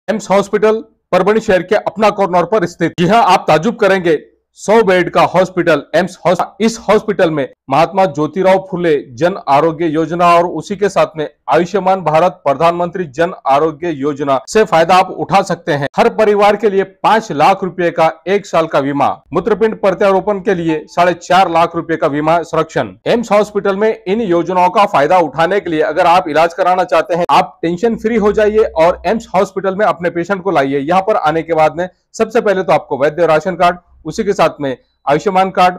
AIIMS hospital Parbhani शहर के अपना कॉर्नर पर स्थित। जी हाँ, आप ताजुब करेंगे, 100 बेड का हॉस्पिटल एम्स हॉस्पिटल। इस हॉस्पिटल में महात्मा ज्योतिराव फुले जन आरोग्य योजना और उसी के साथ में आयुष्मान भारत प्रधानमंत्री जन आरोग्य योजना से फायदा आप उठा सकते हैं। हर परिवार के लिए 5 लाख रुपए का 1 साल का बीमा, मूत्रपिंड प्रत्यारोपण के लिए 4.5 लाख रुपए का बीमा संरक्षण। एम्स हॉस्पिटल में इन योजनाओं का फायदा उठाने के लिए अगर आप इलाज कराना चाहते हैं, आप टेंशन फ्री हो जाइए और एम्स हॉस्पिटल में अपने पेशेंट को लाइए। यहाँ पर आने के बाद में सबसे पहले तो आपको वैद्य राशन कार्ड, उसी के साथ में आयुष्मान कार्ड,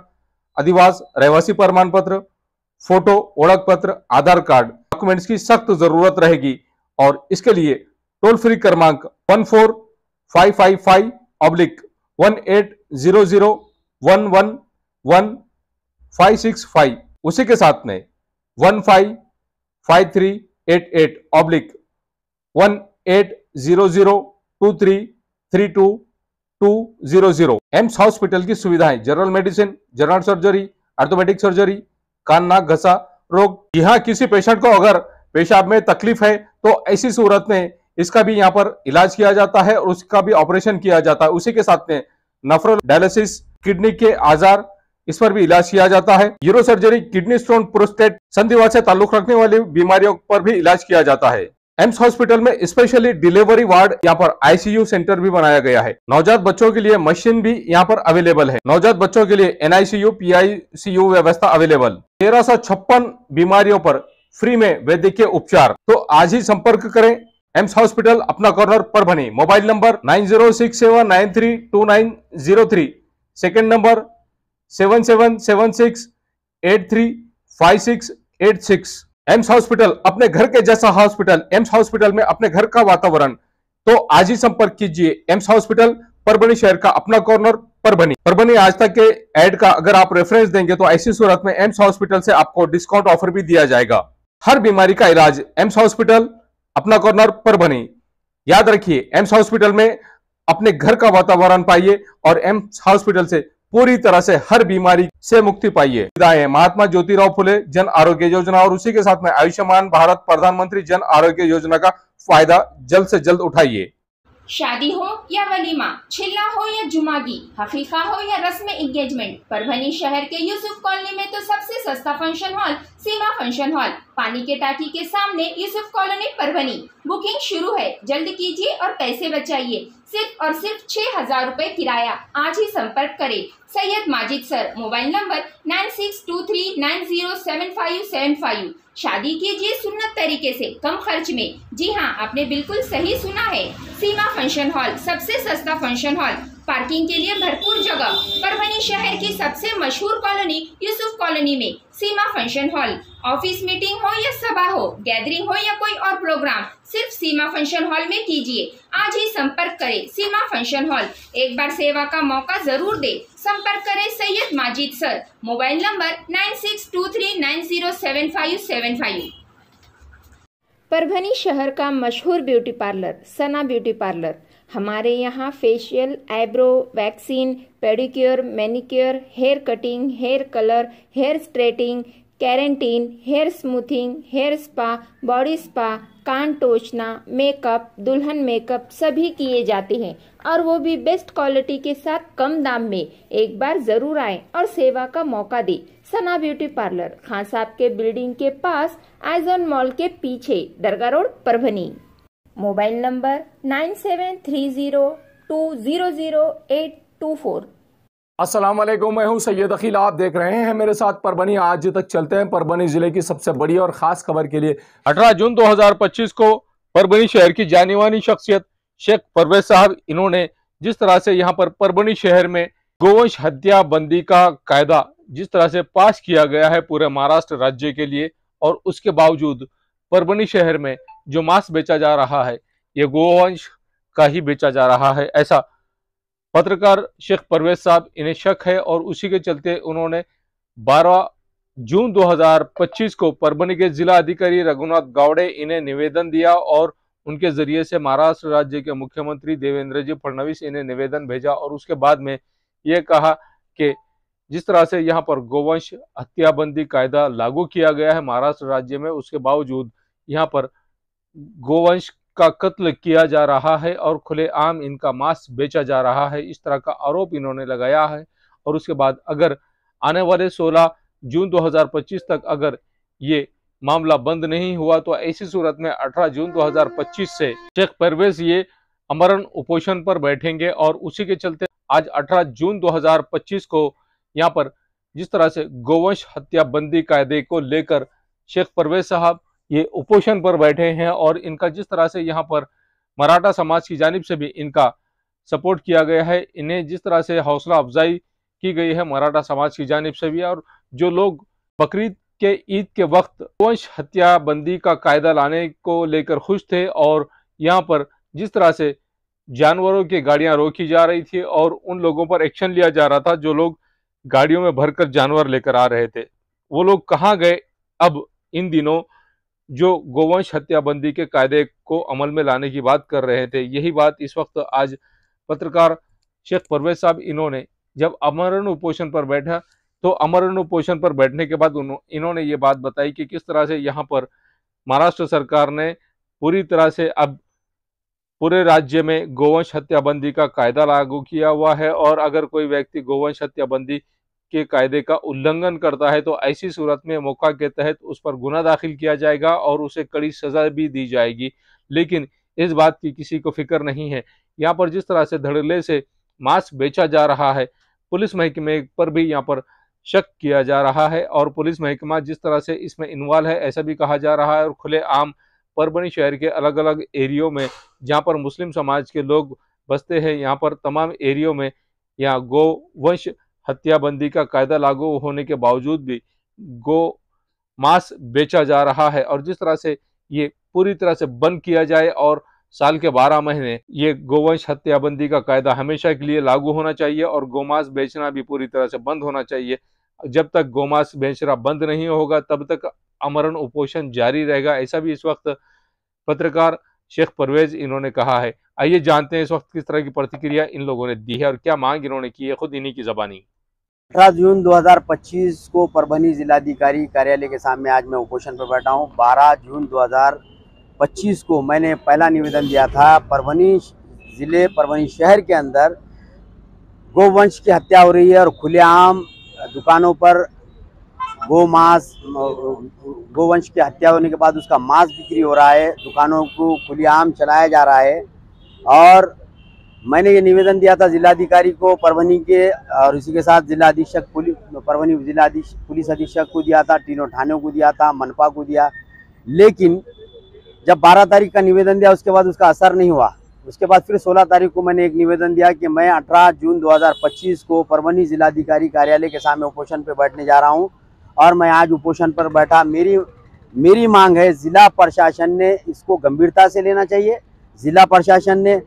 अधिवास रहवासी प्रमाण पत्र, फोटो, ओळख पत्र, आधार कार्ड डॉक्यूमेंट्स की सख्त जरूरत रहेगी। और इसके लिए टोल फ्री क्रमांक 14555/1800111565, उसी के साथ में 155388/1800233200। एम्स हॉस्पिटल की सुविधाएं general medicine, general surgery, orthopaedic surgery, कान नाक घसा रोग। यहाँ किसी पेशेंट को अगर पेशाब में तकलीफ है तो ऐसी सूरत में इसका भी यहाँ पर इलाज किया जाता है और उसका भी ऑपरेशन किया जाता है। उसी के साथ में नफ्रो डायलिसिस, किडनी के आजार, इस पर भी इलाज किया जाता है। Uro surgery, kidney stone, prostate, संधिवा से ताल्लुक रखने वाली बीमारियों पर भी इलाज किया जाता है। एम्स हॉस्पिटल में स्पेशली डिलीवरी वार्ड, यहाँ पर आईसीयू सेंटर भी बनाया गया है। नवजात बच्चों के लिए मशीन भी यहाँ पर अवेलेबल है। नवजात बच्चों के लिए एनआईसीयू, पीआईसीयू व्यवस्था अवेलेबल। 1356 बीमारियों पर फ्री में वैद्यकीय उपचार। तो आज ही संपर्क करें एम्स हॉस्पिटल, अपना corner Parbhani. Mobile number 9067932903, second number 7776835686। AIIMS hospital अपने घर के जैसा हॉस्पिटल, एम्स हॉस्पिटल में अपने घर का वातावरण। तो आज ही संपर्क कीजिए एम्स हॉस्पिटल, परभणी शहर का अपना कॉर्नर परभणी। परभणी आज तक के ऐड का अगर आप रेफरेंस देंगे तो ऐसी सूरत में एम्स हॉस्पिटल से आपको डिस्काउंट ऑफर भी दिया जाएगा। हर बीमारी का इलाज एम्स हॉस्पिटल, अपना कॉर्नर परभणी। याद रखिए, एम्स हॉस्पिटल में अपने घर का वातावरण पाइए और एम्स हॉस्पिटल से पूरी तरह से हर बीमारी से मुक्ति पाइए। महात्मा ज्योतिराव फुले जन आरोग्य योजना और उसी के साथ में आयुष्मान भारत प्रधानमंत्री जन आरोग्य योजना का फायदा जल्द से जल्द उठाइए। शादी हो या वलीमा, छिल्ला हो या जुमागी, हकीका हो या रस्म एंगेजमेंट, परभणी शहर के यूसुफ कॉलोनी में तो सबसे सस्ता फंक्शन हॉल सीमा फंक्शन हॉल, पानी के टाकी के सामने, यूसुफ कॉलोनी परभणी। बुकिंग शुरू है, जल्द कीजिए और पैसे बचाइए। सिर्फ और सिर्फ 6,000 रुपए किराया। आज ही संपर्क करें Syed Majid sir. Mobile number 9623907575। शादी कीजिए सुन्नत तरीके से, कम खर्च में। जी हाँ, आपने बिल्कुल सही सुना है। सीमा फंक्शन हॉल, सबसे सस्ता फंक्शन हॉल, पार्किंग के लिए भरपूर जगह। परभणी शहर की सबसे मशहूर कॉलोनी यूसुफ कॉलोनी में सीमा फंक्शन हॉल। ऑफिस मीटिंग हो या सभा हो, गैदरिंग हो या कोई और प्रोग्राम, सिर्फ सीमा फंक्शन हॉल में कीजिए। आज ही संपर्क करें सीमा फंक्शन हॉल। एक बार सेवा का मौका जरूर दे। संपर्क करें Syed Majid sir. Mobile number 9623907575। Parbhani शहर का मशहूर beauty parlour Sana beauty parlour. हमारे यहाँ facial, eyebrow, waxing, pedicure, manicure, hair cutting, hair colour, hair straightening, keratin, hair smoothing, hair spa, body spa, कान टोचना, मेकअप, दुल्हन मेकअप सभी किए जाते हैं और वो भी बेस्ट क्वालिटी के साथ कम दाम में। एक बार जरूर आए और सेवा का मौका दे। सना ब्यूटी पार्लर, खान साहब के बिल्डिंग के पास, आइजॉन मॉल के पीछे, दरगाह रोड, परभणी। Mobile number 9730200824। अस्सलाम वालेकुम, मैं हूं सैयद अखिल, आप देख रहे हैं मेरे साथ परभणी। आज तक चलते हैं परभणी जिले की सबसे बड़ी और खास खबर के लिए। 18 जून 2025 को परभणी शहर की जानी मानी शख्सियत शेख परवेज साहब, इन्होंने जिस तरह से यहाँ पर परभणी शहर में गोवंश हत्या बंदी का कायदा जिस तरह से पास किया गया है पूरे महाराष्ट्र राज्य के लिए, और उसके बावजूद परभणी शहर में जो मांस बेचा जा रहा है ये गोवंश का ही बेचा जा रहा है, ऐसा पत्रकार शेख परवेज साहब इन्हें शक है। और उसी के चलते उन्होंने 12 जून 2025 को परभणी के जिला अधिकारी रघुनाथ गावड़े इन्हें निवेदन दिया और उनके जरिए से महाराष्ट्र राज्य के मुख्यमंत्री देवेंद्र जी फडणवीस इन्हें निवेदन भेजा और उसके बाद में ये कहा कि जिस तरह से यहाँ पर गोवंश हत्याबंदी कायदा लागू किया गया है महाराष्ट्र राज्य में, उसके बावजूद यहाँ पर गोवंश का कत्ल किया जा रहा है और खुलेआम इनका मांस बेचा जा रहा है, इस तरह का आरोप इन्होंने लगाया है। और उसके बाद अगर आने वाले 16 जून 2025 तक अगर ये मामला बंद नहीं हुआ तो ऐसी सूरत में 18 जून 2025 से शेख परवेज ये आमरण उपोषण पर बैठेंगे। और उसी के चलते आज 18 जून 2025 को यहाँ पर जिस तरह से गोवंश हत्या बंदी कायदे को लेकर शेख परवेज साहब ये उपोषण पर बैठे हैं और इनका जिस तरह से यहाँ पर मराठा समाज की जानिब से भी इनका सपोर्ट किया गया है, इन्हें जिस तरह से हौसला अफजाई की गई है मराठा समाज की जानिब से भी। और जो लोग बकरीद के ईद के वक्त गोवंश हत्या बंदी का कायदा लाने को लेकर खुश थे और यहाँ पर जिस तरह से जानवरों की गाड़ियां रोकी जा रही थी और उन लोगों पर एक्शन लिया जा रहा था जो लोग गाड़ियों में भरकर जानवर लेकर आ रहे थे, वो लोग कहाँ गए अब इन दिनों जो गोवंश हत्या बंदी के कायदे को अमल में लाने की बात कर रहे थे। यही बात इस वक्त आज पत्रकार शेख परवेज साहब इन्होंने जब आमरण उपोषण पर बैठा तो आमरण उपोषण पर बैठने के बाद इन्होंने ये बात बताई कि किस तरह से यहाँ पर महाराष्ट्र सरकार ने पूरी तरह से अब पूरे राज्य में गोवंश हत्या बंदी का कायदा लागू किया हुआ है और अगर कोई व्यक्ति गोवंश हत्या बंदी के कायदे का उल्लंघन करता है तो ऐसी सूरत में मौका के तहत उस पर गुनाह दाखिल किया जाएगा और उसे कड़ी सजा भी दी जाएगी। लेकिन इस बात की किसी को फिक्र नहीं है। यहाँ पर जिस तरह से धड़ल्ले से मांस बेचा जा रहा है, पुलिस महकमे पर भी यहाँ पर शक किया जा रहा है और पुलिस महकमा जिस तरह से इसमें इन्वॉल्व है ऐसा भी कहा जा रहा है। और खुलेआम परभनी शहर के अलग अलग एरियो में जहाँ पर मुस्लिम समाज के लोग बसते हैं, यहाँ पर तमाम एरियो में यहाँ गोवंश हत्याबंदी का कायदा लागू होने के बावजूद भी गो मांस बेचा जा रहा है। और जिस तरह से ये पूरी तरह से बंद किया जाए और साल के 12 महीने ये गोवंश हत्याबंदी का कायदा हमेशा के लिए लागू होना चाहिए और गोमांस बेचना भी पूरी तरह से बंद होना चाहिए। जब तक गोमांस बेचना बंद नहीं होगा तब तक आमरण उपोषण जारी रहेगा, ऐसा भी इस वक्त पत्रकार शेख परवेज इन्होंने कहा है। आइए जानते हैं इस वक्त किस तरह की प्रतिक्रिया इन लोगों ने दी है और क्या मांग इन्होंने की है, खुद इन्हीं की ज़बानी। 18 जून 2025 को परभनी जिलाधिकारी कार्यालय के सामने आज मैं उपोषण पर बैठा हूं। 12 जून 2025 को मैंने पहला निवेदन दिया था। परभनी ज़िले परभनी शहर के अंदर गोवंश की हत्या हो रही है और खुलेआम दुकानों पर गोवंश की हत्या होने के बाद उसका मांस बिक्री हो रहा है, दुकानों को खुलेआम चलाया जा रहा है। और मैंने ये निवेदन दिया था जिलाधिकारी को परभनी के और इसी के साथ जिला अधीक्षक परभनी जिला पुलिस अधीक्षक को दिया था, तीनों थानों को दिया था, मनपा को दिया। लेकिन जब 12 तारीख का निवेदन दिया उसके बाद उसका असर नहीं हुआ। उसके बाद फिर 16 तारीख को मैंने एक निवेदन दिया कि मैं 18 जून 2025 को परभनी जिलाधिकारी कार्यालय के सामने उपोषण पर बैठने जा रहा हूं और मैं आज उपोषण पर बैठा। मेरी मांग है जिला प्रशासन ने इसको गंभीरता से लेना चाहिए। जिला प्रशासन ने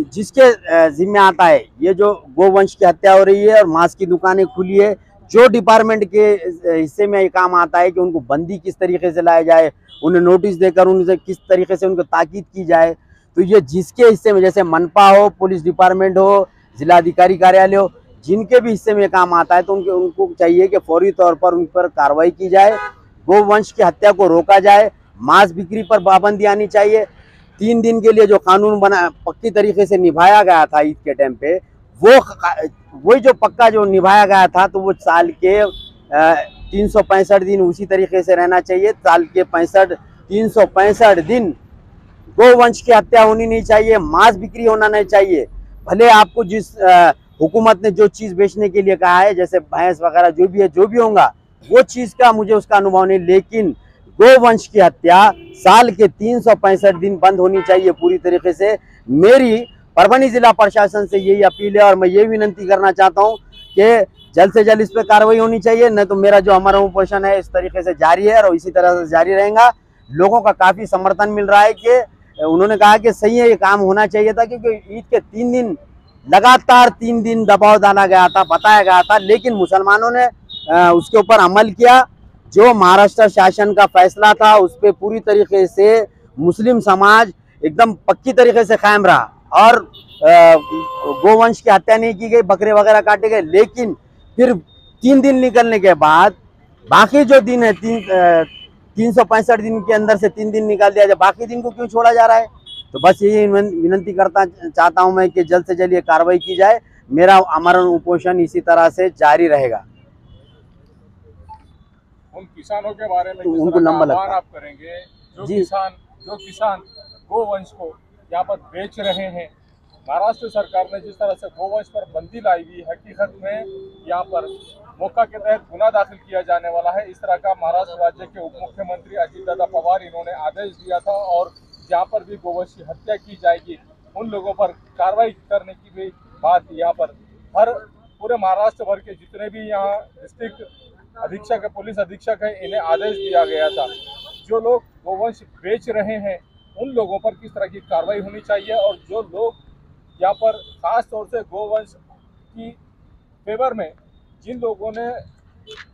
जिसके जिम्मे आता है ये जो गोवंश की हत्या हो रही है और मांस की दुकानें खुली है, जो डिपार्टमेंट के हिस्से में ये काम आता है कि उनको बंदी किस तरीके से लाया जाए, उन्हें नोटिस देकर उनसे किस तरीके से उनको ताकीद की जाए। तो ये जिसके हिस्से में जैसे मनपा हो, पुलिस डिपार्टमेंट हो, जिलाधिकारी कार्यालय हो, जिनके भी हिस्से में काम आता है तो उनको चाहिए कि फौरी तौर पर उन पर कार्रवाई की जाए, गोवंश की हत्या को रोका जाए, मांस बिक्री पर पाबंदी आनी चाहिए। 3 दिन के लिए जो कानून बना पक्की तरीके से निभाया गया था ईद के टाइम पे, वही जो पक्का जो निभाया गया था तो वो साल के 365 दिन उसी तरीके से रहना चाहिए। साल के 365 दिन गोवंश की हत्या होनी नहीं चाहिए, मांस बिक्री होना नहीं चाहिए। भले आपको जिस हुकूमत ने जो चीज़ बेचने के लिए कहा है, जैसे भैंस वगैरह जो भी है, जो भी होगा वो चीज़ का मुझे उसका अनुभव नहीं, लेकिन गोवंश की हत्या साल के 365 दिन बंद होनी चाहिए पूरी तरीके से। मेरी परभनी जिला प्रशासन से यही अपील है और मैं ये विनंती करना चाहता हूँ कि जल्द से जल्द इस पर कार्रवाई होनी चाहिए, नहीं तो मेरा जो आमरण उपोषण है इस तरीके से जारी है और इसी तरह से जारी रहेगा। लोगों का काफ़ी समर्थन मिल रहा है कि उन्होंने कहा कि सही है, ये काम होना चाहिए था, क्योंकि ईद के 3 दिन लगातार 3 दिन दबाव डाला गया था, बताया गया था, लेकिन मुसलमानों ने उसके ऊपर अमल किया। जो महाराष्ट्र शासन का फैसला था उस पर पूरी तरीके से मुस्लिम समाज एकदम पक्की तरीके से कायम रहा और गोवंश की हत्या नहीं की गई, बकरे वगैरह काटे गए। लेकिन फिर 3 दिन निकलने के बाद बाकी जो दिन है 365 दिन के अंदर से 3 दिन निकाल दिया जाए, बाकी दिन को क्यों छोड़ा जा रहा है? तो बस यही विनती करता चाहता हूं मैं कि जल्द से जल्द ये कार्रवाई की जाए। मेरा आमरण उपोषण इसी तरह से जारी रहेगा। उन किसानों के बारे में तो जिस उनको तरह का लंबा आह्वान लगता है। आप करेंगे, जी। जो किसान गोवंश को यहाँ पर बेच रहे हैं, महाराष्ट्र सरकार ने जिस तरह से गोवंश पर बंदी लाई हुई, हकीकत में यहाँ पर मौका के तहत गुना दाखिल किया जाने वाला है। इस तरह का महाराष्ट्र राज्य के उप मुख्यमंत्री अजितदादा पवार इन्होंने आदेश दिया था, और जहाँ पर भी गोवंश की हत्या की जाएगी उन लोगों पर कार्रवाई करने की भी बात यहाँ पर हर पूरे महाराष्ट्र भर के जितने भी यहाँ डिस्ट्रिक्ट अधीक्षक है, पुलिस अधीक्षक है, इन्हें आदेश दिया गया था। जो लोग गोवंश बेच रहे हैं उन लोगों पर किस तरह की कार्रवाई होनी चाहिए, और जो लोग यहाँ पर खास तौर से गोवंश की फेवर में जिन लोगों ने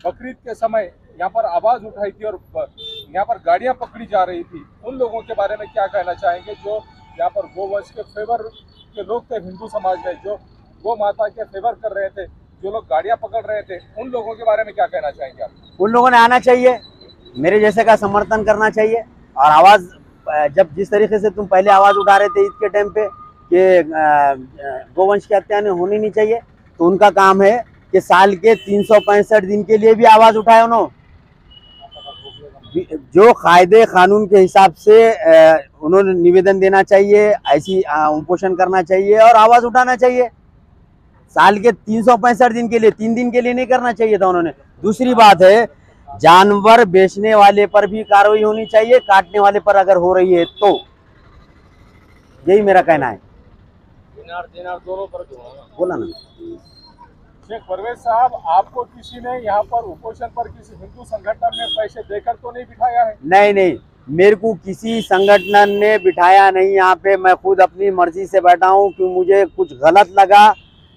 बकरीद के समय यहाँ पर आवाज़ उठाई थी और यहाँ पर गाड़ियाँ पकड़ी जा रही थी, उन लोगों के बारे में क्या कहना चाहेंगे? जो यहाँ पर गोवंश के फेवर के लोग थे हिंदू समाज में, जो गौ माता के फेवर कर रहे थे, जो लोग गाड़ियाँ पकड़ रहे थे, उन लोगों के बारे में क्या कहना चाहेंगे आप? उन लोगों ने आना चाहिए, मेरे जैसे का समर्थन करना चाहिए, और आवाज़ जब जिस तरीके से तुम पहले आवाज़ उठा रहे थे ईद के टाइम पे कि गोवंश की हत्या होनी नहीं चाहिए, तो उनका काम है कि साल के 365 दिन के लिए भी आवाज़ उठाए उन्होंने। जो कायदे कानून के हिसाब से उन्होंने निवेदन देना चाहिए, ऐसी उपोषण करना चाहिए और आवाज़ उठाना चाहिए। साल के 365 दिन के लिए, 3 दिन के लिए नहीं करना चाहिए था उन्होंने। दूसरी बात है, जानवर बेचने वाले पर भी कार्रवाई होनी चाहिए, काटने वाले पर अगर हो रही है तो। यही मेरा कहना है। दोनों पर बोला ना शेख परवेज साहब, आपको किसी ने यहाँ पर उपोषण पर किसी हिंदू संगठन ने पैसे देकर तो नहीं बिठाया है? नहीं नहीं, मेरे को किसी संगठन ने बिठाया नहीं यहाँ पे। मैं खुद अपनी मर्जी से बैठा हूँ, क्योंकि मुझे कुछ गलत लगा,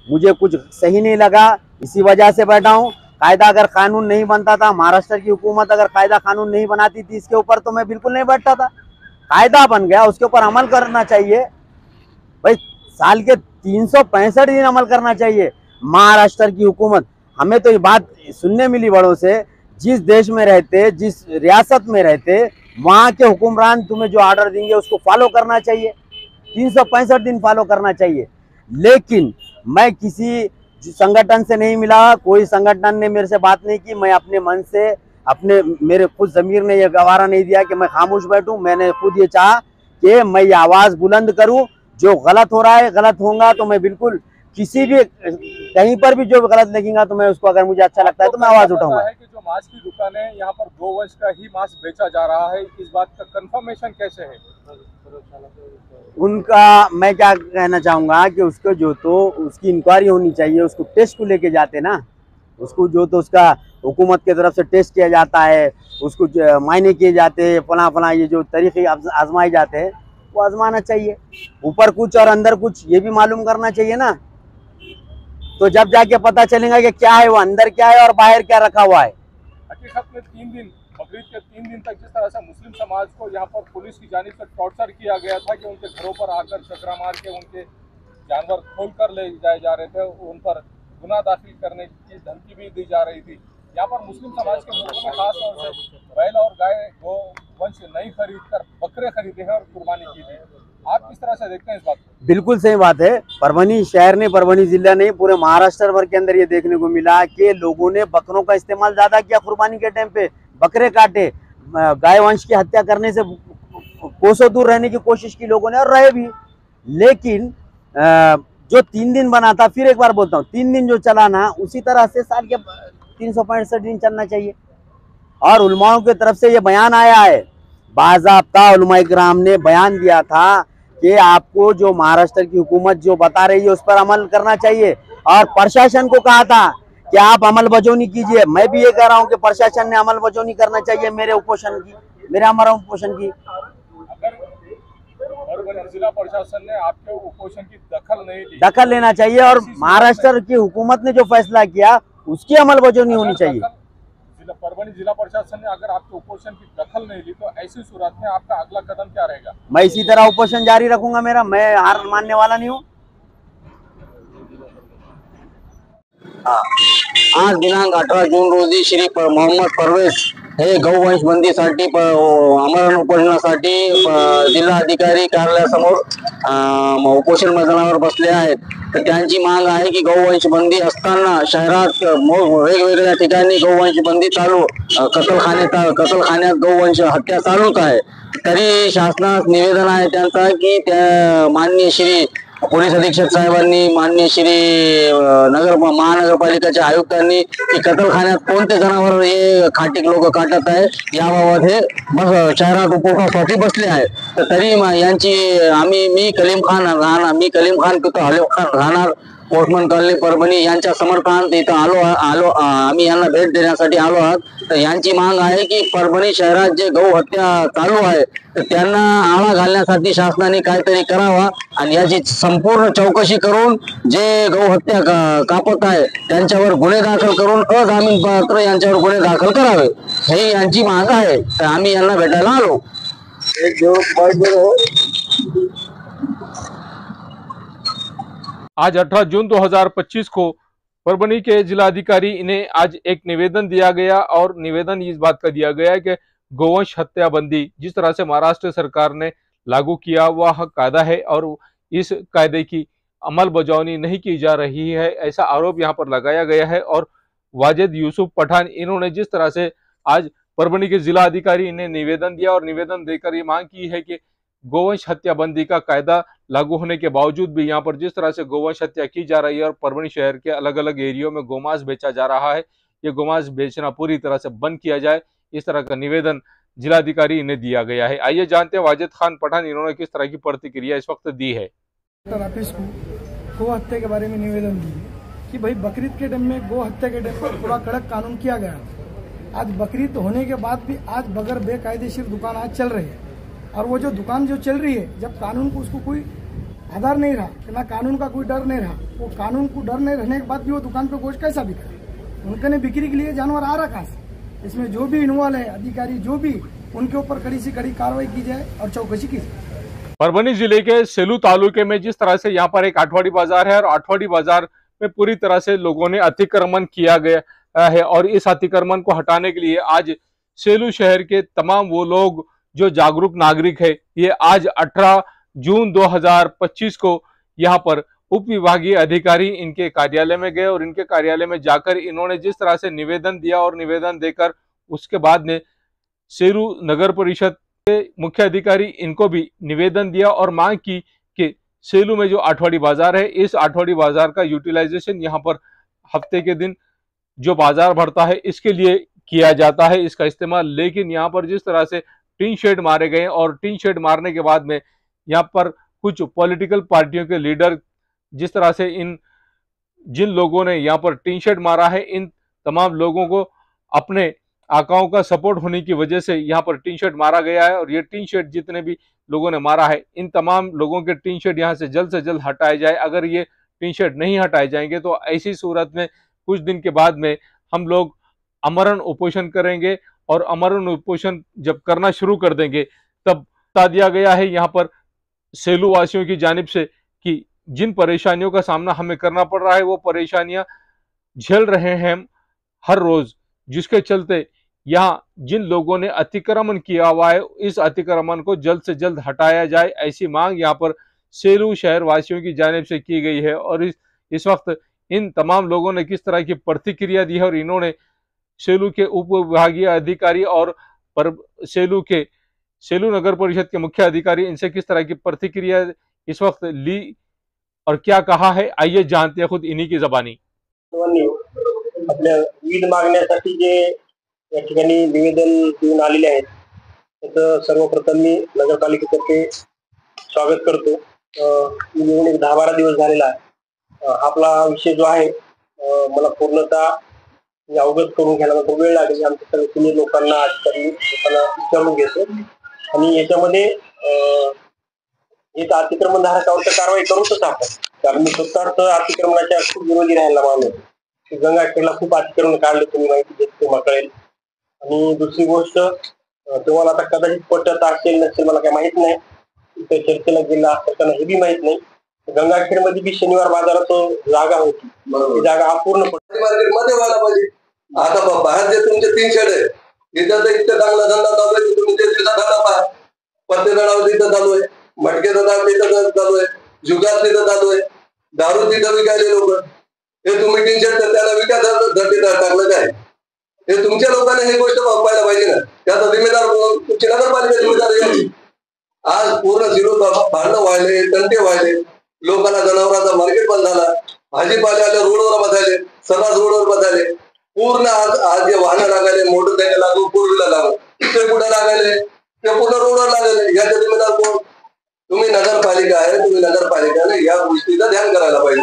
मुझे कुछ सही नहीं लगा, इसी वजह से बैठा हूँ। कायदा अगर कानून नहीं बनता था, महाराष्ट्र की हुकूमत अगर कायदा कानून नहीं बनाती थी इसके ऊपर, तो मैं बिल्कुल नहीं बैठता था। कायदा बन गया, उसके ऊपर अमल करना चाहिए भाई। साल के 365 दिन अमल करना चाहिए। महाराष्ट्र की हुकूमत, हमें तो ये बात सुनने मिली बड़ों से, जिस देश में रहते, जिस रियासत में रहते, वहाँ के हुक्मरान तुम्हें जो ऑर्डर देंगे उसको फॉलो करना चाहिए, 365 दिन फॉलो करना चाहिए। लेकिन मैं किसी संगठन से नहीं मिला, कोई संगठन ने मेरे से बात नहीं की। मैं अपने मन से, मेरे खुद ज़मीर ने यह गवारा नहीं दिया कि मैं खामोश बैठूं। मैंने खुद ये चाहा कि मैं ये आवाज़ बुलंद करूं। जो गलत हो रहा है, गलत होगा तो मैं बिल्कुल किसी भी कहीं पर भी जो गलत लगेगा तो मैं उसको, अगर मुझे अच्छा लगता है तो मैं आवाज़ उठाऊंगा। है कि जो मांस की दुकान है यहाँ पर गोवंश का ही मांस बेचा जा रहा है, इस बात का कंफर्मेशन कैसे है? उनका मैं क्या कहना चाहूँगा कि उसको जो तो उसकी इंक्वायरी होनी चाहिए, उसको टेस्ट को लेके जाते ना, उसको जो तो उसका हुकूमत की तरफ से टेस्ट किया जाता है, उसको मायने किए जाते हैं, फला ये जो तरीके आजमाए जाते हैं वो आजमाना चाहिए। ऊपर कुछ और अंदर कुछ, ये भी मालूम करना चाहिए ना। तो जब जाके पता चलेगा कि क्या है वो, अंदर क्या है और बाहर क्या रखा हुआ है। हकीकत में 3 दिन, बकरीद के 3 दिन तक जिस तरह से मुस्लिम समाज को यहाँ पर पुलिस की जानिब से टॉर्चर किया गया था कि उनके घरों पर आकर चक्रा मार के उनके जानवर खोल कर ले जाए जा रहे थे, उन पर गुनाह दाखिल करने की धमकी भी दी जा रही थी। यहाँ पर मुस्लिम समाज के लोगों ने खास तौर से बैल और गाय गोवंश नहीं खरीद कर बकरे खरीदे हैं और कुर्बानी की थी। आप किस तरह से देखते हैं इस बात को? बिल्कुल सही बात है। परभनी शहर ने, परभनी जिला नहीं, पूरे महाराष्ट्र भर के अंदर ये देखने को मिला कि लोगों ने बकरों का इस्तेमाल ज्यादा किया कुर्बानी के टाइम पे, बकरे काटे, गाय वंश की हत्या करने से कोसों दूर रहने की कोशिश की लोगों ने, और रहे भी। लेकिन जो 3 दिन बना था, फिर एक बार बोलता हूँ, 3 दिन जो चला ना, उसी तरह से साल के 365 दिन चलना चाहिए। और उलमाओं की तरफ से ये बयान आया है, बाज़ाब्ता उलमाए किराम ने बयान दिया था कि आपको जो महाराष्ट्र की हुकूमत जो बता रही है उस पर अमल करना चाहिए, और प्रशासन को कहा था कि आप अमल बजौनी कीजिए। मैं भी ये कह रहा हूँ कि प्रशासन ने अमल बजौनी करना चाहिए मेरे उपोषण की, मेरे हमारा उपोषण की। अगर परभनी जिला प्रशासन ने आपके उपोषण की दखल नहीं ली, दखल लेना चाहिए, और महाराष्ट्र की हुकूमत ने जो फैसला किया उसकी अमल बजौनी होनी चाहिए। परभनी जिला प्रशासन ने अगर आपके उपोषण की दखल नहीं ली तो ऐसी सूरत में आपका अगला कदम क्या रहेगा? मैं इसी तरह उपोषण जारी रखूंगा मेरा, मैं हार मानने वाला नहीं हूँ। आज दिनांक 18 जून रोजी श्री मोहम्मद परवेज हे गौवंश बंदीसाठी आमरण उपोषणासाठी जिल्हाधिकारी कार्यालयासमोर उपोषण मैदानावर बसले आहेत। तर त्यांची माग आहे की गौवंश बंदी असताना शहरात वेगवेगळ्या ठिकाणी गौवंश बंदी चालू, कत्तलखान्यात गौवंश हत्या चालूच आहे। तरी शासनास निवेदन आहे त्यांचा की त्या माननीय श्री पोलीस अधीक्षक साहेबांनी, माननीय श्री महानगरपालिकेच्या आयुक्तांनी की कत्तलखान्यात कोणते जनावर हे खाटीक लोक काटत आहे याबाबत हे शहरात उपोषणासाठी बसले आहेत। तर तरी यांची मी कलीम खान राहणार पोस्टमन कॉलनी परभणी यांच्या समर्थनात इथं आम्ही यांना भेट देण्यासाठी आलो आहोत। तर यांची मांग आहे की परभणी शहरात जे गौ हत्या चालू आहे तर त्यांना आळा घालण्यासाठी शासनाने काहीतरी करावा आणि याची संपूर्ण चौकशी करून जे गौ हत्या कापत आहे त्यांच्यावर गुन्हे दाखल करून अजामीन पात्र यांच्यावर गुन्हे दाखल करावे, ही यांची मांग आहे। तर आम्ही यांना भेटायला आलो। आज 18 जून 2025 को परभणी के जिलाधिकारी ने आज एक निवेदन दिया गया और निवेदन इस बात का दिया गया है कि गौवंश हत्या बंदी जिस तरह से महाराष्ट्र सरकार ने लागू किया वह कायदा है और इस कायदे की अमल बजावनी नहीं की जा रही है, ऐसा आरोप यहाँ पर लगाया गया है। और वाजिद यूसुफ पठान इन्होंने जिस तरह से आज परभणी के जिला अधिकारी ने निवेदन दिया और निवेदन देकर ये मांग की है कि गोवंश हत्या बंदी का कायदा लागू होने के बावजूद भी यहाँ पर जिस तरह से गोवंश हत्या की जा रही है और परभणी शहर के अलग अलग एरियो में गोमांस बेचा जा रहा है, ये गोमांस बेचना पूरी तरह से बंद किया जाए, इस तरह का निवेदन जिलाधिकारी ने दिया गया है। आइए जानते हैं वाजिद खान पठान इन्होंने किस तरह की प्रतिक्रिया इस वक्त दी है। ऑफिस को गो हत्या के बारे में निवेदन दिए कि भाई बकरीद के टाइम में गो हत्या के टाइम पर पूरा कड़क कानून किया गया। आज बकरीद होने के बाद भी आज बगैर बेकायदेशीर दुकान आज चल रही है और वो जो दुकान जो चल रही है जब कानून को उसको कोई आधार नहीं रहा, ना कानून का कोई डर नहीं रहा, वो कानून को डर नहीं रहने के बाद भी वो दुकान पे गोश्त कैसा बिक रहा है? उनके ने बिक्री के लिए जानवर आ रहा कहाँ से? इसमें जो भी इन्वॉल्व है अधिकारी जो भी, उनके ऊपर कड़ी से कड़ी कार्रवाई की जाए और चौकसी की जाए। परभणी जिले के सेलू तालुके में जिस तरह से यहाँ पर एक आठवाड़ी बाजार है और आठवाड़ी बाजार में पूरी तरह से लोगों ने अतिक्रमण किया गया है और इस अतिक्रमण को हटाने के लिए आज सेलू शहर के तमाम वो लोग जो जागरूक नागरिक है ये आज 18 जून 2025 को यहाँ पर उप विभागीय अधिकारी इनके कार्यालय में गए और इनके कार्यालय में जाकर इन्होंने जिस तरह से निवेदन दिया और निवेदन देकर उसके बाद में सेलू नगर परिषद के मुख्य अधिकारी इनको भी निवेदन दिया और मांग की कि सेलू में जो आठवाड़ी बाजार है इस आठवाड़ी बाजार का यूटिलाइजेशन यहाँ पर हफ्ते के दिन जो बाजार भरता है इसके लिए किया जाता है, इसका इस्तेमाल। लेकिन यहाँ पर जिस तरह से टीन शेड मारे गए और टीन शेड मारने के बाद में यहाँ पर कुछ पॉलिटिकल पार्टियों के लीडर जिस तरह से जिन लोगों ने यहाँ पर टीन शेड मारा है इन तमाम लोगों को अपने आकाओं का सपोर्ट होने की वजह से यहाँ पर टीन शेड मारा गया है और ये टीन शेड जितने भी लोगों ने मारा है इन तमाम लोगों के टीन शेड यहाँ से जल्द हटाए जाए। अगर ये टीन शेड नहीं हटाए जाएंगे तो ऐसी सूरत में कुछ दिन के बाद में हम लोग आमरण उपोषण करेंगे और आमरण उपोषण जब करना शुरू कर देंगे तब बता दिया गया है यहाँ पर सेलू वासियों की जानिब से कि जिन परेशानियों का सामना हमें करना पड़ रहा है वो परेशानियां झेल रहे हैं हम हर रोज, जिसके चलते यहाँ जिन लोगों ने अतिक्रमण किया हुआ है इस अतिक्रमण को जल्द से जल्द हटाया जाए, ऐसी मांग यहाँ पर सेलू शहर वासियों की जानिब से की गई है। और इस वक्त इन तमाम लोगों ने किस तरह की प्रतिक्रिया दी है और इन्होंने सेलू के उप विभागीय अधिकारी और सेलू नगर परिषद के मुख्य अधिकारी इनसे किस तरह की प्रतिक्रिया इस वक्त ली और क्या कहा है, आइए जानते हैं खुद इन्हीं की जबानी। आपल्या विविध मागण्यासाठी जे या ठिकाणी निवेदन देऊन आलेले आहेत त्याचं सर्वप्रथम मी नगरपालिकेतर्फे स्वागत करतो। येऊन एक 10-12 दिवस झालेला आहे। आपला विषय जो आहे मला पूर्णतः अवगत करून घ्यायला खूप वेळ लागेल। आमच्या सगळ्या सिनियर लोकांना अधिकारी लोकांना विचारून घेतो आणि याच्यामध्ये एक अतिक्रमणधारकावर तर कारवाई करूच आपण, कारण मी स्वतःच अतिक्रमणाच्या खूप विरोधी राहायला मानतो। गंगाखेडला खूप अतिक्रमण काढले, तुम्ही माहिती देत तुम्हाला कळेल। आणि दुसरी गोष्ट तुम्हाला आता कदाचित पटत असेल नसेल मला काही माहित नाही, इथे चर्चेला गेला असताना हे बी माहित नाही, गंगाखेडमध्ये बी शनिवार बाजाराचं जागा होती, ती जागा अपूर्ण मार्केटमध्ये व्हायला पाहिजे। आता बाहेर जे तुमचे 3 शेड आहे इथं तर इतकं चांगला धंदा चालू आहे, तुम्ही ते तिथं धंदा पहा. पत्तेदडावर तिथं चालू आहे, मटकेचा दाब तिथं चालू आहे, जुगार तिथं चालू आहे, दारू तिथं विकायले लोक. हे तुम्ही टीन त्याला विकायसाठी टाकलं काय? हे तुमच्या लोकांनी हे गोष्ट पाहायला पाहिजे ना. त्याचा जिम्मेदार तुमची नगरपालिका जिम्मेदार आहे. आज पूर्ण शिरूर भांडणं व्हायले, तंटे व्हायले, लोकांना जनावरांचा मार्केट बंद झाला, भाजीपाल्याला रोडवर बसायले, सर्रास रोडवर बसायले. पूर्ण आज जे वाहनं लागायले, मोटरसायकल लागू, फोर व्हीलर लागू, ते कुठे लागायले? ते पूर्ण रोडवर लागायले. याचा जिम्मेदार कोण? तुम्ही नगरपालिका आहे, तुम्ही नगरपालिकाने या गोष्टीचं ध्यान करायला पाहिजे.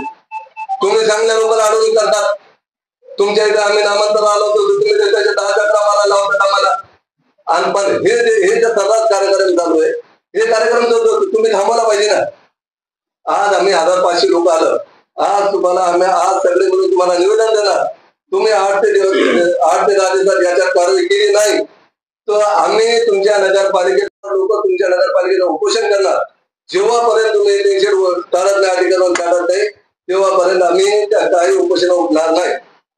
तुम्ही चांगल्या लोकांना अडवून करतात. तुमच्या इथे आम्ही नामांतर आलो होतो, तुम्ही त्याच्या 10 चक्रा मारायला लावतात आम्हाला. आणि पण हे जे सर्रास कार्यक्रम चालू आहे, हे कार्यक्रम तुम्ही थांबवला पाहिजे ना. आज आम्ही 1500 लोक आलं, आज तुम्हाला आम्ही आज सगळे मिळून तुम्हाला निवेदन देणार. तुम्ही 8 ते 10 दिवसात याच्यात कारवाई केली नाही तर आम्ही तुमच्या नगरपालिकेत लोक तुमच्या नगरपालिकेचं उपोषण करणार. जेव्हापर्यंत तुम्ही टेन्शन काढत नाही, अतिक्रमण काढत नाही, तेव्हापर्यंत आम्ही काही उपोषण उठणार नाही.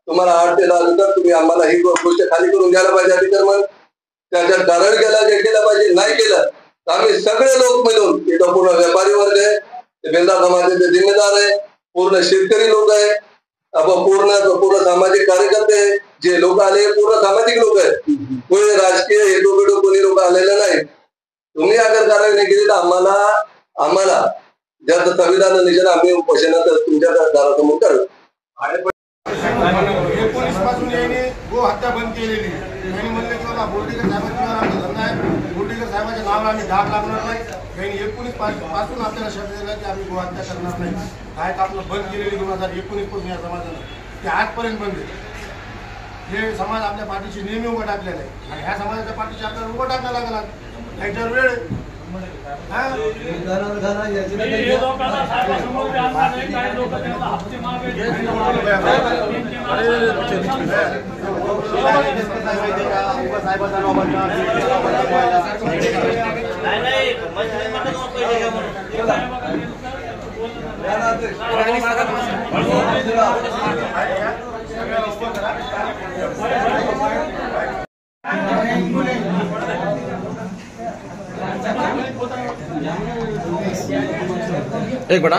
तुम्हाला 8 ते 10 दिवसात तुम्ही आम्हाला ही गोष्ट खाली करून द्यायला पाहिजे. अतिक्रमण त्याच्यात कारवाई केला पाहिजे. नाही केलं तर आम्ही सगळे लोक मिळून, इथं पूर्ण व्यापारी वर्ग आहे, बेलदार समाजाचे जिम्मेदार आहे, पूर्ण शेतकरी लोक आहे, पूर्ण सामाजिक कार्यकर्ते जे लोक आले पूर्ण सामाजिक लोक आहेत. कोणी राजकीय हेतू कोणी लोक आलेले नाही. तुम्ही अगर कारवाई नाही केली तर आम्हाला ज्याचं संविधान निषेध आम्ही उपोषण तुमच्या दारासमोर करू. 19 पासून याने गो हत्या बंद केलेली. त्यांनी म्हणले की बाबा बोर्डीकर साहेबांवर आमचा धंदा आहे, बोर्डीकर साहेबांच्या नावाला आम्ही डाग लागणार नाही. त्यांनी 19 पासून आपल्याला शब्द दिला की आम्ही गो हत्या करणार नाही. काय आपलं बंद केलेली 2019 पासून या समाजानं ते आजपर्यंत बंद आहे. हे समाज आपल्या पाठीशी नेहमी उभं टाकलेला आहे आणि ह्या समाजाच्या पाठीशी आपल्याला उभं टाकायला लागला. त्याच्यावर वेळ एक बड़ा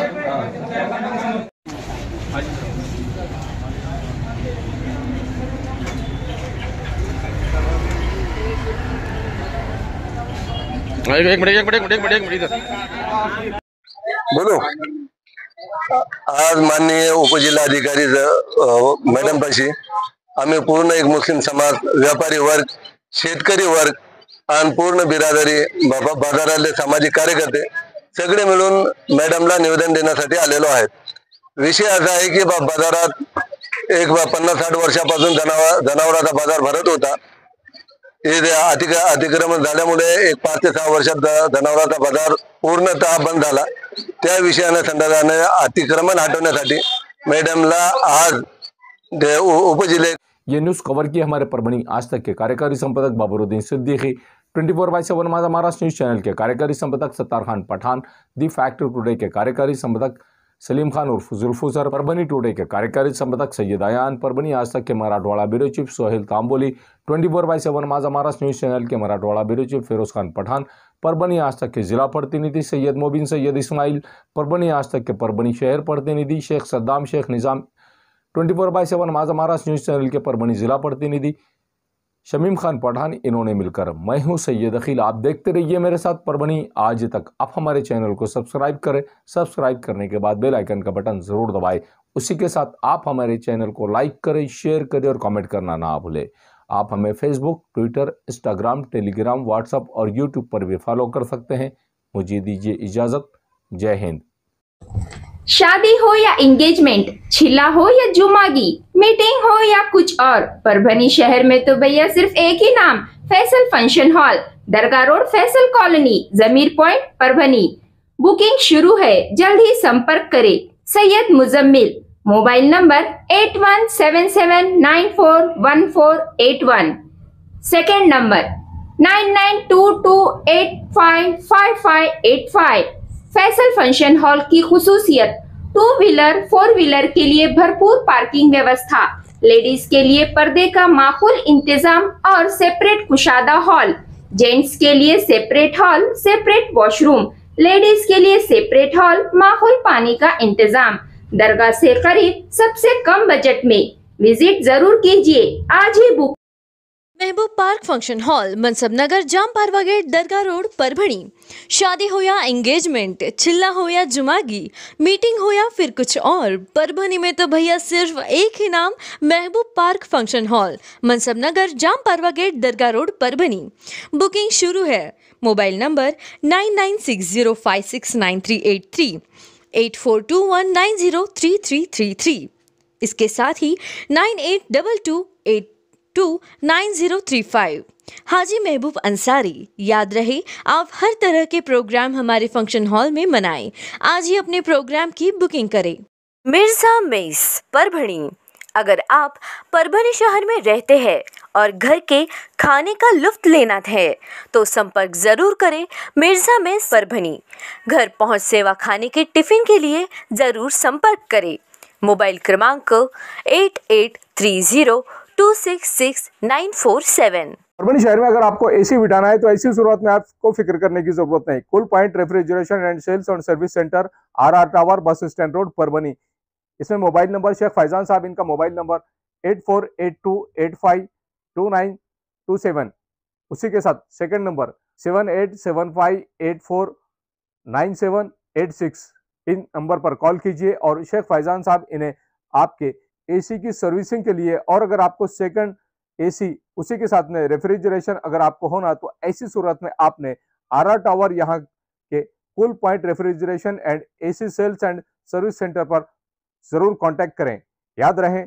एक मिनट बोलो. आज माननीय उपजिल्हाधिकारी मॅडम पाशी आम्ही पूर्ण एक मुस्लिम समाज, व्यापारी वर्ग, शेतकरी वर्ग आणि पूर्ण बिरादरी बाजारातले सामाजिक कार्यकर्ते सगळे मिळून मॅडमला निवेदन देण्यासाठी आलेलो आहेत. विषय असा आहे की बाजारात एक 50-60 वर्षापासून जनावरांचा बाजार भरत होता. हे अतिक्रमण झाल्यामुळे एक 5 ते 6 वर्षात जनावरांचा बाजार पूर्णतः बंद झाला. त्या विषयाने संदर्भाने अतिक्रमण हटवण्यासाठी मैडमला आज उपजिल्हे ये न्यूज कवर की हमारे परभनी आज तक के कार्यकारी संपादक बाबरुद्दीन सिद्दीकी, 24/7 माझा महाराष्ट्र न्यूज चैनल के कार्यकारी संपादक सत्तार खान पठान, दी फैक्ट्री टुडे के कार्यकारी संपादक सलीम खान उर्फ जुल्फुजर, परभनी टुडे के कार्यकारी संपादक सैयद आयान, परभनी आज तक के मराठवाड़ा ब्यूरो चीफ सोहेल तांबोली, 24/7 माझा महाराष्ट्र न्यूज चैनल के मराठवाड़ा ब्यूरो चीफ फिरोज खान पठान, परभनी आज तक के जिला प्रतिनिधि सैयद मोबिन सैयद इस्माइल, परभनी आज तक के परभनी शहर प्रतिनिधि शेख सद्दाम शेख निज़ाम, 24/7 माझा महाराष्ट्र न्यूज चैनल के परभनी जिला प्रतिनिधि शमीम खान पठान, इन्होंने मिलकर मैं हूं सैयद अखिल। आप देखते रहिए मेरे साथ परभनी आज तक। आप हमारे चैनल को सब्सक्राइब करें, सब्सक्राइब करने के बाद बेल आइकन का बटन जरूर दबाएं। उसी के साथ आप हमारे चैनल को लाइक करें, शेयर करें और कमेंट करना ना भूलें। आप हमें Facebook, Twitter, Instagram, Telegram, WhatsApp और यूट्यूब पर भी फॉलो कर सकते हैं। मुझे दीजिए इजाज़त। जय हिंद। शादी हो या एंगेजमेंट, छिला हो या जुमागी, मीटिंग हो या कुछ और, परभनी शहर में तो भैया सिर्फ एक ही नाम, फैसल फंक्शन हॉल, दरगाह रोड, फैसल कॉलोनी, जमीर पॉइंट, परभनी। बुकिंग शुरू है, जल्द ही संपर्क करें। Syed Muzammil, mobile number 8177941481, second number 9922855585। Faisal function hall की खुसूसियत 2 व्हीलर 4 व्हीलर के लिए भरपूर पार्किंग व्यवस्था, लेडीज के लिए पर्दे का माकूल इंतजाम और सेपरेट कुशादा हॉल, जेंट्स के लिए separate hall, separate washroom, ladies के लिए सेपरेट हॉल, माकूल पानी का इंतजाम, दरगाह से करीब, सबसे कम बजट में। विजिट जरूर कीजिए, आज ही बुक। महबूब पार्क फंक्शन हॉल, मनसब नगर, जाम पारवा गेट, दरगाह रोड, परभणी। शादी हो या एंगेजमेंट, चिल्ला हो या जुमागी, मीटिंग हो या फिर कुछ और, परभणी में तो भैया सिर्फ एक ही नाम, महबूब पार्क फंक्शन हॉल, मनसब नगर, जाम पारवा गेट, दरगाह रोड, परभणी। बुकिंग शुरू है। Mobile number 9960569383, 8421903333। इसके साथ ही 9822829035। हाजी महबूब अंसारी। याद रहे, आप हर तरह के प्रोग्राम हमारे फंक्शन हॉल में मनाएं। आज ही अपने प्रोग्राम की बुकिंग करें। मिर्जा मेस, परभणी। अगर आप परभणी शहर में रहते हैं और घर के खाने का लुत्फ लेना है तो संपर्क जरूर करें मिर्जा मेस, परभणी। घर पहुंच सेवा खाने के टिफिन के लिए जरूर संपर्क करें। मोबाइल क्रमांक 8830266947। परभणी शहर में अगर आपको एसी बिठाना है तो ऐसी शुरुआत में आपको फिक्र करने की जरूरत नहीं। Cool point refrigeration and sales और service centre, RR tower, bus stand road, Parbhani. इसमें मोबाइल नंबर शेख फैजान साहब, इनका मोबाइल नंबर 8482852927। उसी के साथ सेकंड नंबर 7875849786। इन नंबर पर कॉल कीजिए और शेख फैजान साहब इन्हें आपके एसी की सर्विसिंग के लिए, और अगर आपको सेकंड एसी उसी के साथ में रेफ्रिजरेशन अगर आपको होना तो ऐसी सूरत में आपने RR टावर यहाँ के cool point refrigeration and AC sales and service centre पर जरूर कांटेक्ट करें। याद रहे,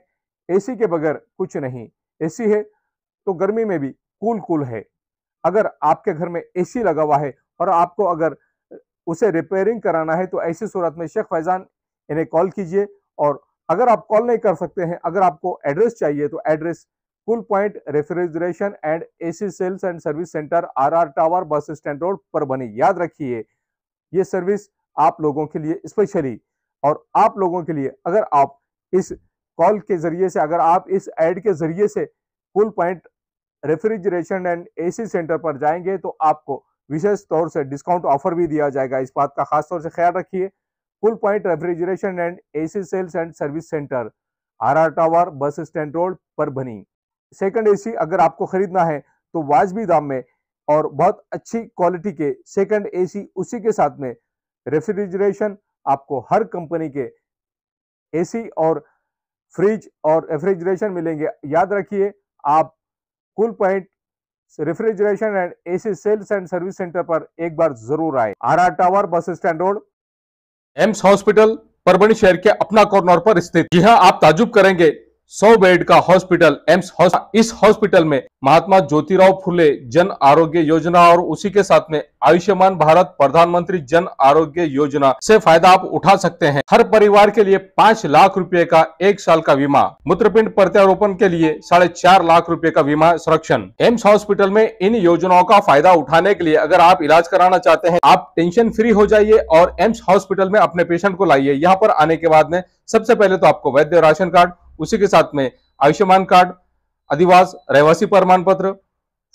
एसी के बगैर कुछ नहीं। एसी है तो गर्मी में भी कूल है। अगर आपके घर में एसी लगा हुआ है और आपको अगर उसे रिपेयरिंग कराना है तो ऐसी सूरत में शेख फैजान इन्हें कॉल कीजिए। और अगर आप कॉल नहीं कर सकते हैं, अगर आपको एड्रेस चाहिए तो address cool point refrigeration and AC sales and service centre, RR tower, bus stand road, Parbhani. याद रखिए, ये सर्विस आप लोगों के लिए स्पेशली, और आप लोगों के लिए अगर आप इस कॉल के जरिए से, अगर आप इस ऐड के जरिए से cool point refrigeration and AC centre पर जाएंगे तो आपको विशेष तौर से डिस्काउंट ऑफर भी दिया जाएगा। इस बात का खास तौर से ख्याल रखिए। Cool point refrigeration and AC sales and service centre, RR tower, bus stand road, Parbhani. Second AC अगर आपको खरीदना है तो वाजबी दाम में और बहुत अच्छी क्वालिटी के सेकंड एसी, उसी के साथ में रेफ्रिजरेशन, आपको हर कंपनी के एसी और फ्रिज और रेफ्रिजरेशन मिलेंगे। याद रखिए, आप cool point refrigeration and AC sales and service centre पर एक बार जरूर आए। RR tower, bus stand road. AIIMS hospital Parbhani शहर के अपना कॉर्नर पर स्थित। जी हाँ, आप ताजुब करेंगे, 100 बेड का हॉस्पिटल एम्स हॉस्पिटल। इस हॉस्पिटल में महात्मा ज्योतिराव फुले जन आरोग्य योजना और उसी के साथ में आयुष्मान भारत प्रधानमंत्री जन आरोग्य योजना से फायदा आप उठा सकते हैं। हर परिवार के लिए 5 लाख रुपए का 1 साल का बीमा, मूत्रपिंड प्रत्यारोपण के लिए 4.5 लाख रुपए का बीमा संरक्षण। एम्स हॉस्पिटल में इन योजनाओं का फायदा उठाने के लिए अगर आप इलाज कराना चाहते हैं, आप टेंशन फ्री हो जाइए और एम्स हॉस्पिटल में अपने पेशेंट को लाइए। यहाँ पर आने के बाद में सबसे पहले तो आपको वैद्य राशन कार्ड, उसी के साथ में आयुष्मान कार्ड, अधिवास, रहवासी प्रमाण पत्र,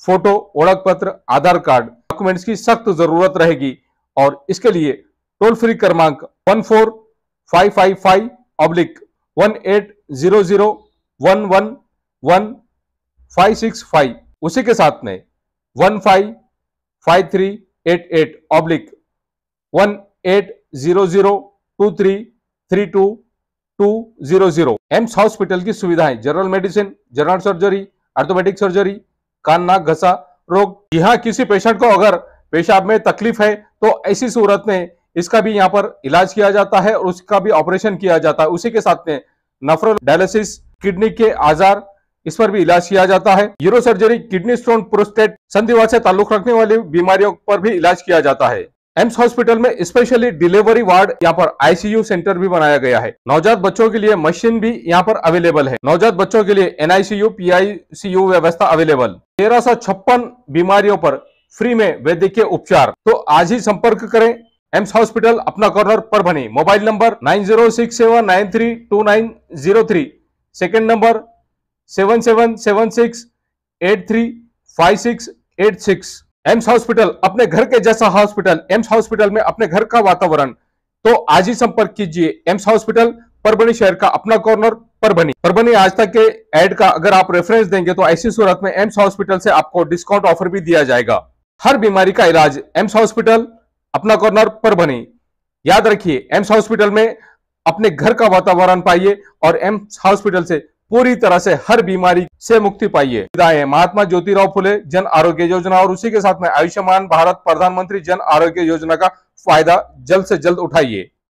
फोटो, ओळख पत्र, आधार कार्ड डॉक्यूमेंट्स की सख्त जरूरत रहेगी। और इसके लिए टोल फ्री क्रमांक 14555/1800111565, उसी के साथ में 155388/1800233200। एम्स हॉस्पिटल की सुविधाएं, general medicine, general surgery, orthopaedic surgery, कान नाक घसा रोग। यहाँ किसी पेशेंट को अगर पेशाब में तकलीफ है तो ऐसी सूरत में इसका भी यहाँ पर इलाज किया जाता है और उसका भी ऑपरेशन किया जाता है। उसी के साथ में नफ्रो डायलिसिस, किडनी के आजार, इस पर भी इलाज किया जाता है। Uro surgery, kidney stone, prostate, संधिवा से ताल्लुक रखने वाली बीमारियों पर भी इलाज किया जाता है। एम्स हॉस्पिटल में स्पेशली डिलीवरी वार्ड, यहाँ पर ICU सेंटर भी बनाया गया है। नवजात बच्चों के लिए मशीन भी यहाँ पर अवेलेबल है। नवजात बच्चों के लिए NICU, PICU व्यवस्था अवेलेबल। 1356 बीमारियों पर फ्री में वैद्यकीय उपचार। तो आज ही संपर्क करें एम्स हॉस्पिटल, अपना corner, Parbhani. Mobile number 9067932903, second number 7776835686। AIIMS hospital, अपने घर के जैसा हॉस्पिटल, एम्स हॉस्पिटल में अपने घर का वातावरण। तो आज ही संपर्क कीजिए एम्स हॉस्पिटल, परभणी शहर का अपना कॉर्नर, परभणी आज तक के ऐड का अगर आप रेफरेंस देंगे तो ऐसी सूरत में एम्स हॉस्पिटल से आपको डिस्काउंट ऑफर भी दिया जाएगा। हर बीमारी का इलाज एम्स हॉस्पिटल, अपना कॉर्नर, परभणी। याद रखिए, एम्स हॉस्पिटल में अपने घर का वातावरण पाइए और एम्स हॉस्पिटल से पूरी तरह से हर बीमारी से मुक्ति पाइए। महात्मा ज्योतिराव फुले जन आरोग्य योजना और उसी के साथ में आयुष्मान भारत प्रधानमंत्री जन आरोग्य योजना का फायदा जल्द से जल्द उठाइए।